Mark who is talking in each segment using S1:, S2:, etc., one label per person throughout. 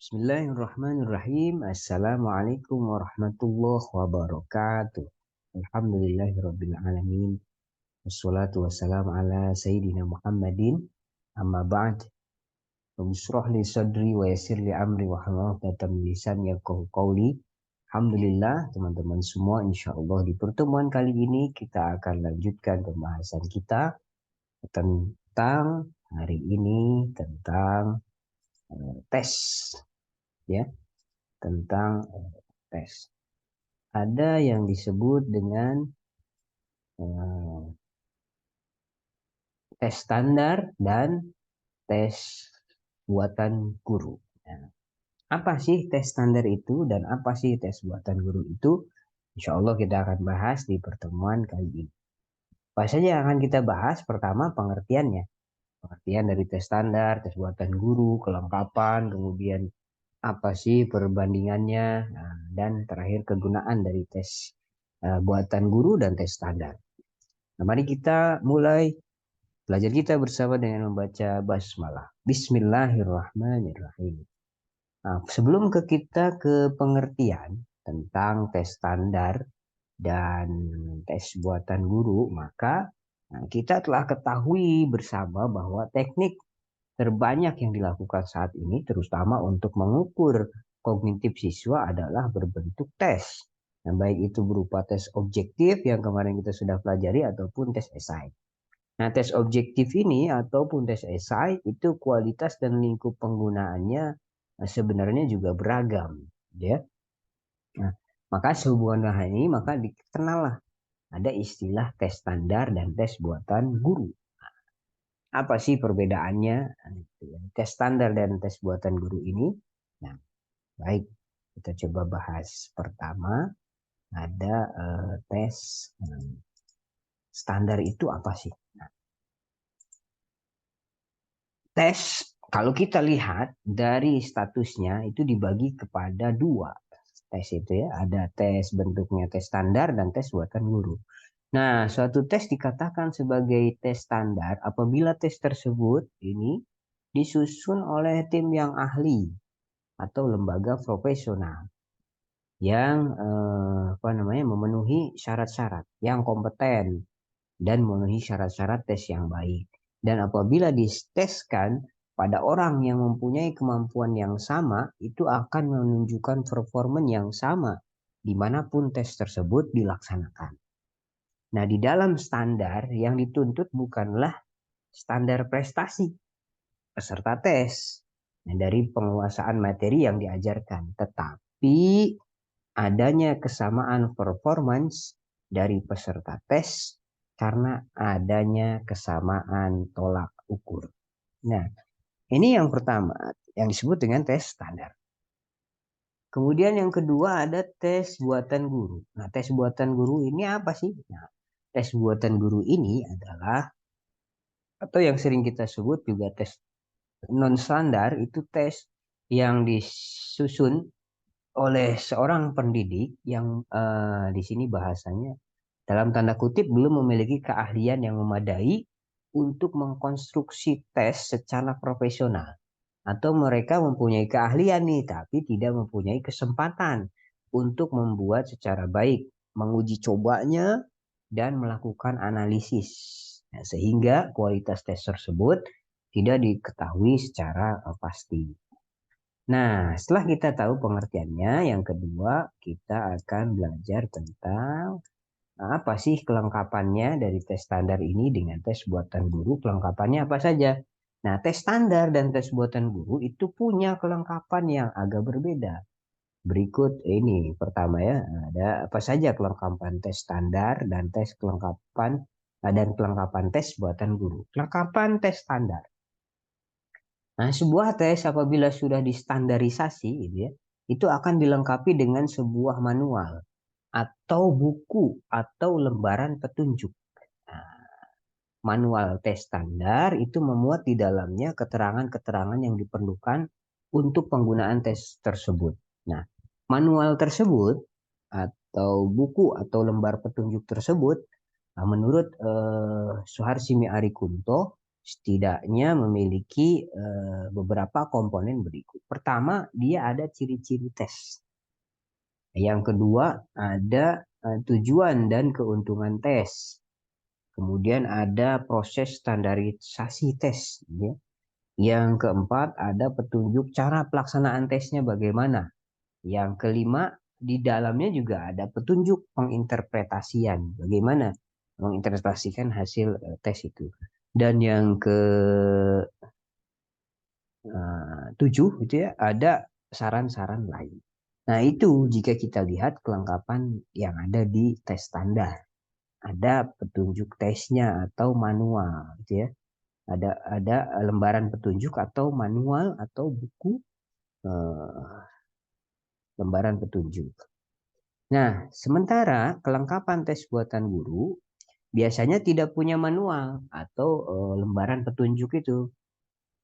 S1: Bismillahirrahmanirrahim. Assalamualaikum warahmatullahi wabarakatuh. Alhamdulillahirabbil alamin. Wassalatu wassalamu ala sayyidina Muhammadin. Amma ba'd. Rabbi li sadri wa yassir li amri wa hlul 'uqdatam min lisani yafqahu qawli. Alhamdulillah teman-teman semua, insyaallah di pertemuan kali ini kita akan lanjutkan pembahasan kita tentang hari ini tentang tes, ya, tentang tes. Ada yang disebut dengan eh, tes standar dan tes buatan guru. Nah, apa sih tes standar itu dan apa sih tes buatan guru itu? Insya Allah kita akan bahas di pertemuan kali ini. Apa saja yang akan kita bahas? Pertama, pengertiannya. Pengertian dari tes standar, tes buatan guru, kelengkapan, kemudian apa sih perbandingannya, nah, dan terakhir kegunaan dari tes buatan guru dan tes standar. Nah, mari kita mulai belajar kita bersama dengan membaca basmalah. Bismillahirrahmanirrahim. Nah, sebelum kita ke pengertian tentang tes standar dan tes buatan guru, maka kita telah ketahui bersama bahwa teknik terbanyak yang dilakukan saat ini, terutama untuk mengukur kognitif siswa, adalah berbentuk tes. Nah, baik itu berupa tes objektif yang kemarin kita sudah pelajari ataupun tes esai. Nah, tes objektif ini ataupun tes esai itu kualitas dan lingkup penggunaannya sebenarnya juga beragam, ya. Nah, maka sehubungan dengan hal ini maka dikenallah ada istilah tes standar dan tes buatan guru. Apa sih perbedaannya? Tes standar dan tes buatan guru ini. Nah, baik, kita coba bahas. Pertama, ada tes standar itu apa sih? Nah, tes, kalau kita lihat dari statusnya itu dibagi kepada dua tes itu, ya. Ada tes bentuknya tes standar dan tes buatan guru. Nah, suatu tes dikatakan sebagai tes standar apabila tes tersebut ini disusun oleh tim yang ahli atau lembaga profesional yang memenuhi syarat-syarat, yang kompeten dan memenuhi syarat-syarat tes yang baik. Dan apabila diteskan pada orang yang mempunyai kemampuan yang sama, itu akan menunjukkan performa yang sama dimanapun tes tersebut dilaksanakan. Nah, di dalam standar yang dituntut bukanlah standar prestasi peserta tes, nah, dari penguasaan materi yang diajarkan, tetapi adanya kesamaan performance dari peserta tes karena adanya kesamaan tolak ukur. Nah, ini yang pertama yang disebut dengan tes standar. Kemudian yang kedua ada tes buatan guru. Nah, tes buatan guru ini apa sih? Nah, tes buatan guru ini adalah, atau yang sering kita sebut juga tes non standar, itu tes yang disusun oleh seorang pendidik yang di sini bahasanya dalam tanda kutip belum memiliki keahlian yang memadai untuk mengkonstruksi tes secara profesional, atau mereka mempunyai keahlian nih tapi tidak mempunyai kesempatan untuk membuat secara baik, menguji cobanya dan melakukan analisis. Nah, sehingga kualitas tes tersebut tidak diketahui secara pasti. Nah, setelah kita tahu pengertiannya, yang kedua kita akan belajar tentang apa sih kelengkapannya dari tes standar ini dengan tes buatan guru. Kelengkapannya apa saja? Nah, tes standar dan tes buatan guru itu punya kelengkapan yang agak berbeda. Berikut ini, pertama ya, ada apa saja kelengkapan tes standar dan kelengkapan tes buatan guru. Kelengkapan tes standar. Nah, sebuah tes apabila sudah distandarisasi, gitu ya, itu akan dilengkapi dengan sebuah manual atau buku atau lembaran petunjuk. Nah, manual tes standar itu memuat di dalamnya keterangan-keterangan yang diperlukan untuk penggunaan tes tersebut. Nah, manual tersebut atau buku atau lembar petunjuk tersebut, nah, menurut Suharsimi Arikunto, setidaknya memiliki beberapa komponen berikut. Pertama, dia ada ciri-ciri tes. Yang kedua, ada tujuan dan keuntungan tes. Kemudian ada proses standarisasi tes. Ya. Yang keempat, ada petunjuk cara pelaksanaan tesnya bagaimana. Yang kelima, di dalamnya juga ada petunjuk penginterpretasian. Bagaimana menginterpretasikan hasil tes itu. Dan yang ke 7 itu ya, ada saran-saran lain. Nah, itu jika kita lihat kelengkapan yang ada di tes standar. Ada petunjuk tesnya atau manual gitu ya. Ada lembaran petunjuk atau manual atau buku lembaran petunjuk. Nah, sementara kelengkapan tes buatan guru biasanya tidak punya manual atau lembaran petunjuk itu.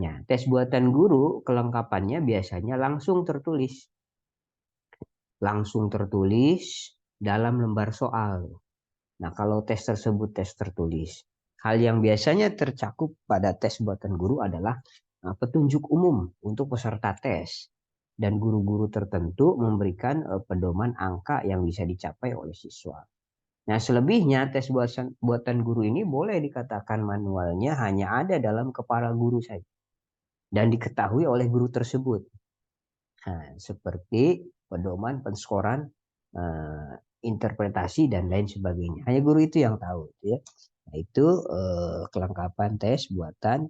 S1: Nah, tes buatan guru kelengkapannya biasanya langsung tertulis dalam lembar soal. Nah, kalau tes tersebut tes tertulis, hal yang biasanya tercakup pada tes buatan guru adalah petunjuk umum untuk peserta tes dan guru-guru tertentu memberikan pedoman angka yang bisa dicapai oleh siswa. Nah, selebihnya tes buatan guru ini boleh dikatakan manualnya hanya ada dalam kepala guru saja dan diketahui oleh guru tersebut. Nah, seperti pedoman, penskoran, eh, interpretasi dan lain sebagainya. Hanya guru itu yang tahu, ya. Nah, itu kelengkapan tes buatan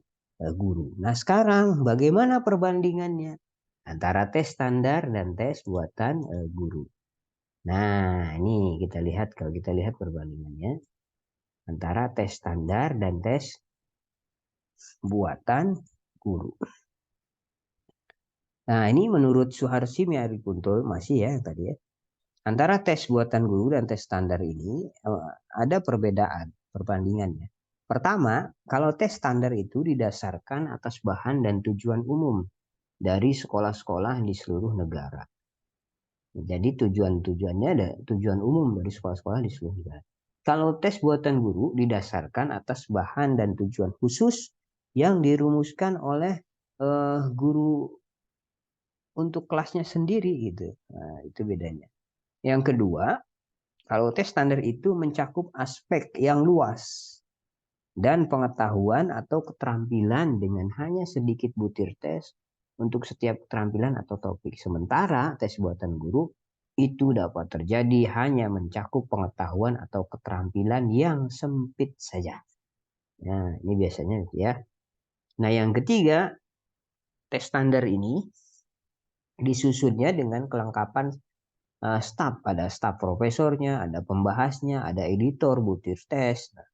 S1: guru. Nah, sekarang bagaimana perbandingannya antara tes standar dan tes buatan guru? Nah, ini kita lihat kalau kita lihat perbandingannya antara tes standar dan tes buatan guru. Nah, ini menurut Suharsi Miaripunto masih ya tadi ya. Antara tes buatan guru dan tes standar ini ada perbedaan perbandingannya. Pertama, kalau tes standar itu didasarkan atas bahan dan tujuan umum dari sekolah-sekolah di seluruh negara. Jadi tujuan-tujuannya ada tujuan umum dari sekolah-sekolah di seluruh negara. Kalau tes buatan guru didasarkan atas bahan dan tujuan khusus yang dirumuskan oleh guru untuk kelasnya sendiri gitu. Nah, itu bedanya. Yang kedua, kalau tes standar itu mencakup aspek yang luas dan pengetahuan atau keterampilan dengan hanya sedikit butir tes untuk setiap keterampilan atau topik. Sementara tes buatan guru itu dapat terjadi hanya mencakup pengetahuan atau keterampilan yang sempit saja. Nah, ini biasanya ya. Nah, yang ketiga, tes standar ini disusunnya dengan kelengkapan staf. Ada staf profesornya, ada pembahasnya, ada editor, butir tes. Nah,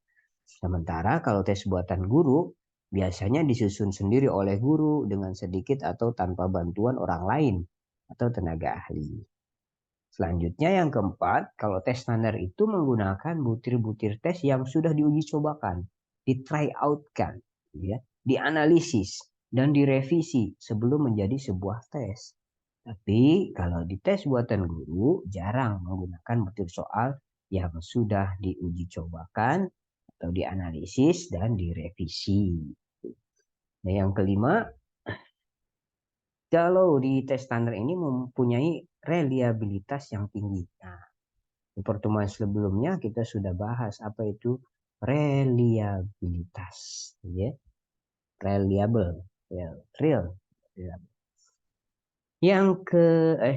S1: sementara kalau tes buatan guru, biasanya disusun sendiri oleh guru dengan sedikit atau tanpa bantuan orang lain atau tenaga ahli. Selanjutnya yang keempat, kalau tes standar itu menggunakan butir-butir tes yang sudah diuji cobakan, di try out kan, ya, dianalisis dan direvisi sebelum menjadi sebuah tes. Tapi kalau di tes buatan guru jarang menggunakan butir soal yang sudah diuji cobakan atau dianalisis dan direvisi. Nah, yang kelima, kalau di tes standar ini mempunyai reliabilitas yang tinggi. Nah, di pertemuan sebelumnya kita sudah bahas apa itu reliabilitas, ya, reliable, ya, real. Yang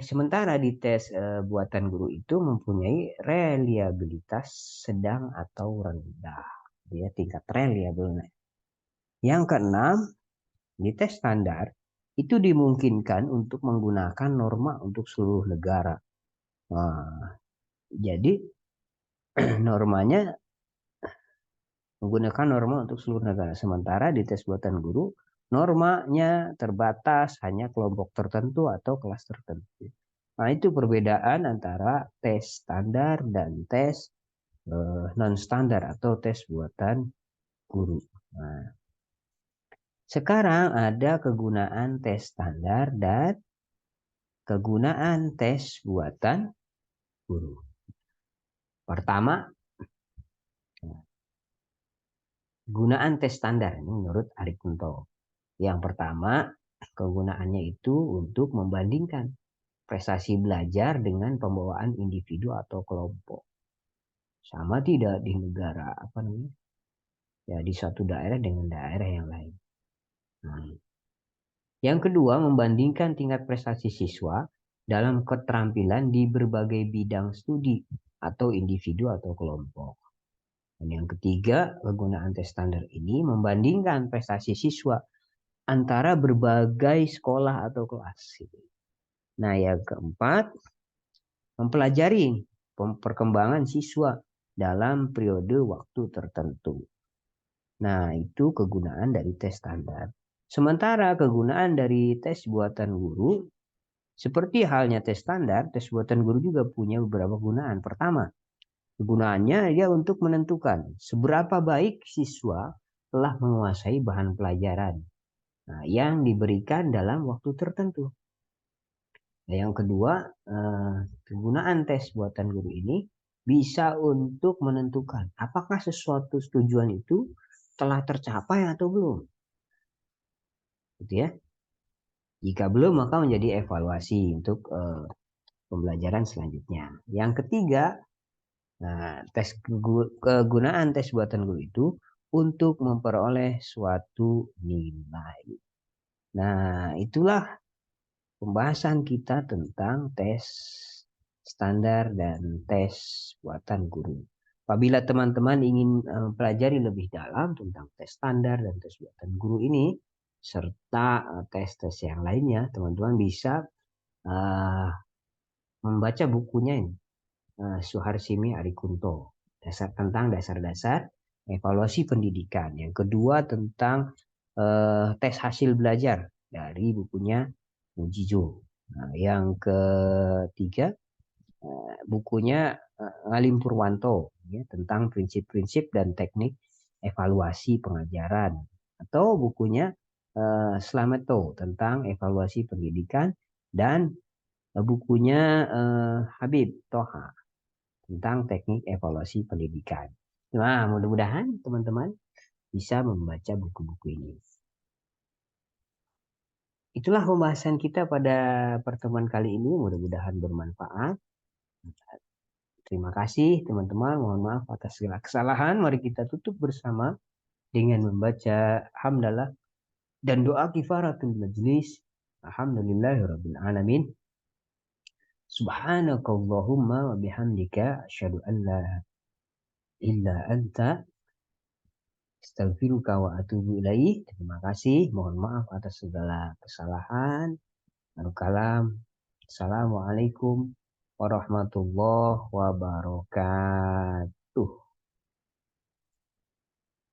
S1: sementara di tes buatan guru itu mempunyai reliabilitas sedang atau rendah, ya, tingkat reliable. Yang keenam, di tes standar itu dimungkinkan untuk menggunakan norma untuk seluruh negara. Nah, jadi normanya menggunakan norma untuk seluruh negara. Sementara di tes buatan guru, normanya terbatas hanya kelompok tertentu atau kelas tertentu. Nah, itu perbedaan antara tes standar dan tes non standar atau tes buatan guru. Nah, sekarang ada kegunaan tes standar dan kegunaan tes buatan guru. Pertama, Gunaan tes standar ini menurut Arikunto. Yang pertama, kegunaannya itu untuk membandingkan prestasi belajar dengan pembawaan individu atau kelompok. Sama tidak di negara apa namanya? Ya di suatu daerah dengan daerah yang lain. Nah, yang kedua, membandingkan tingkat prestasi siswa dalam keterampilan di berbagai bidang studi atau individu atau kelompok. Dan yang ketiga, penggunaan tes standar ini membandingkan prestasi siswa antara berbagai sekolah atau kelas. Nah, yang keempat, mempelajari perkembangan siswa dalam periode waktu tertentu. Nah, itu kegunaan dari tes standar. Sementara kegunaan dari tes buatan guru, seperti halnya tes standar, tes buatan guru juga punya beberapa gunaan. Pertama, kegunaannya ya untuk menentukan seberapa baik siswa telah menguasai bahan pelajaran yang diberikan dalam waktu tertentu. Nah, yang kedua, penggunaan tes buatan guru ini bisa untuk menentukan apakah sesuatu tujuan itu telah tercapai atau belum. Gitu ya. Jika belum, maka menjadi evaluasi untuk pembelajaran selanjutnya. Yang ketiga, kegunaan tes buatan guru itu untuk memperoleh suatu nilai. Nah, itulah pembahasan kita tentang tes standar dan tes buatan guru. Apabila teman-teman ingin pelajari lebih dalam tentang tes standar dan tes buatan guru ini, serta tes-tes yang lainnya, teman-teman bisa membaca bukunya ini, Suharsimi Arikunto, tentang dasar-dasar evaluasi pendidikan. Yang kedua tentang tes hasil belajar dari bukunya Mujizo. Nah, yang ketiga bukunya Ngalim Purwanto ya, tentang prinsip-prinsip dan teknik evaluasi pengajaran, atau bukunya Slameto tentang evaluasi pendidikan, dan bukunya Habib Toha tentang teknik evaluasi pendidikan. Nah, mudah-mudahan teman-teman bisa membaca buku-buku ini. Itulah pembahasan kita pada pertemuan kali ini. Mudah-mudahan bermanfaat. Terima kasih teman-teman. Mohon maaf atas segala kesalahan. Mari kita tutup bersama dengan membaca hamdalah dan doa kifaratul majlis. Alhamdulillahirabbil alamin. Subhanakallahumma wa bihamdika asyhadu an la illa anta astaghfiruka wa atubu ilaih. Terima kasih. Mohon maaf atas segala kesalahan. Kalam. Assalamualaikum warahmatullahi wabarakatuh.